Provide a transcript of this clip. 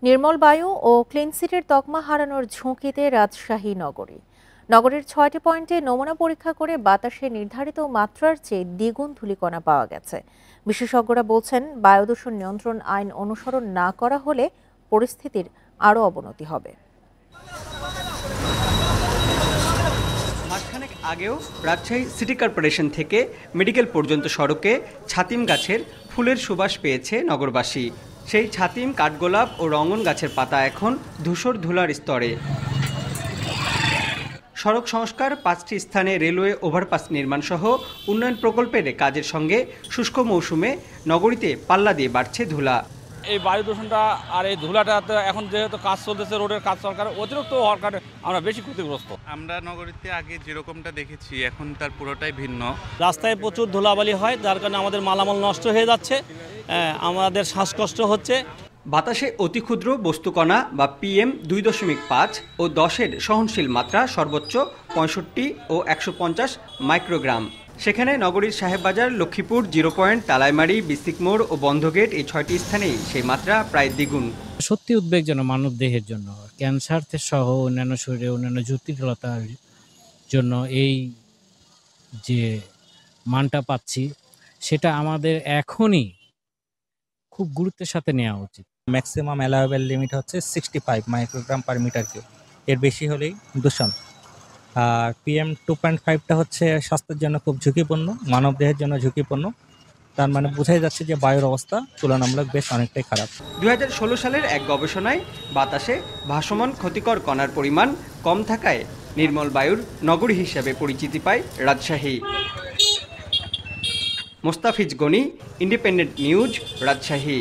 নির্মল বায়ু ও ক্লিন সিটির তকমা হারানোর ঝুঁকিতে রাজশাহী নগরী। নগরের ৬টি পয়েন্টে নমুনা পরীক্ষা করে বাতাসে নির্ধারিত মাত্রার চেয়ে দ্বিগুণ ধূলিকণা পাওয়া গেছে। বিশেষজ্ঞরা বলছেন, বায়ু দূষণ নিয়ন্ত্রণ আইন অনুসরণ না করা হলে পরিস্থিতির আরও অবনতি হবে। মাসখানেক আগেও রাজশাহী সিটি কর্পোরেশন থেকে মেডিকেল পর্যন্ত সড়কে ছাতিম গাছের ফুলের সুবাস পেয়েছে নগরবাসী। সেই ছাতিম, কাঠগোলাপ ও রঙন গাছের পাতা এখন ধূসর ধুলার স্তরে। সড়ক সংস্কার, 5টি স্থানে রেলওয়ে ওভারপাস নির্মাণ সহ উন্নয়ন প্রকল্পের কাজের সঙ্গে শুষ্ক মৌসুমে নগরীতে পাল্লা দিয়ে বাড়ছে ধুলা। এই বায়ু দূষণটা আর এই ধুলাটা এখন যেহেতু কাজ চলতেছে, রোডের কাজ সরকার অতিরিক্ত হওয়ার কারণে আমরা বেশি ক্ষতিগ্রস্ত। আমরা নগরীতে আগে যেরকমটা দেখেছি এখন তার পুরোটাই ভিন্ন। রাস্তায় প্রচুর ধুলাবালি হয়, যার কারণে আমাদের মালামাল নষ্ট হয়ে যাচ্ছে, আমাদের শ্বাসকষ্ট হচ্ছে। বাতাসে অতি ক্ষুদ্র বস্তুকণা বা PM 2.5 ও 10-এর সহনশীল মাত্রা সর্বোচ্চ 65 ও 150 মাইক্রোগ্রাম। সেখানে নগরীর সাহেববাজার, লক্ষ্মীপুর, 0 পয়েন্ট, তালাইমারি, বিসিক মোড় ও বন্ধগেট, এই 6টি স্থানেই সেই মাত্রা প্রায় দ্বিগুণ। সত্যি উদ্বেগজনক মানব দেহের জন্য, ক্যান্সার সহ অন্যান্য শরীরে অন্যান্য জটিলতার জন্য এই যে মানটা পাচ্ছি, সেটা আমাদের এখনই খুব গুরুত্বের সাথে নেওয়া উচিত। ম্যাক্সিমাম অ্যালাউয়েবল লিমিট হচ্ছে 65 মাইক্রোগ্রাম পার মিটার কিউব। এর বেশি হলেই দূষণ। আর PM 2.5টা হচ্ছে স্বাস্থ্যের জন্য খুব ঝুঁকিপূর্ণ, মানবদেহের জন্য ঝুঁকিপূর্ণ। তার মানে বোঝাই যাচ্ছে যে বায়ুর অবস্থা তুলনামূলক বেশ অনেকটাই খারাপ। 2016 সালের এক গবেষণায় বাতাসে ভাসমান ক্ষতিকর কণার পরিমাণ কম থাকায় নির্মল বায়ুর নগরী হিসেবে পরিচিতি পায় রাজশাহী। Mostafiz Gani, Independent News, Rajshahi.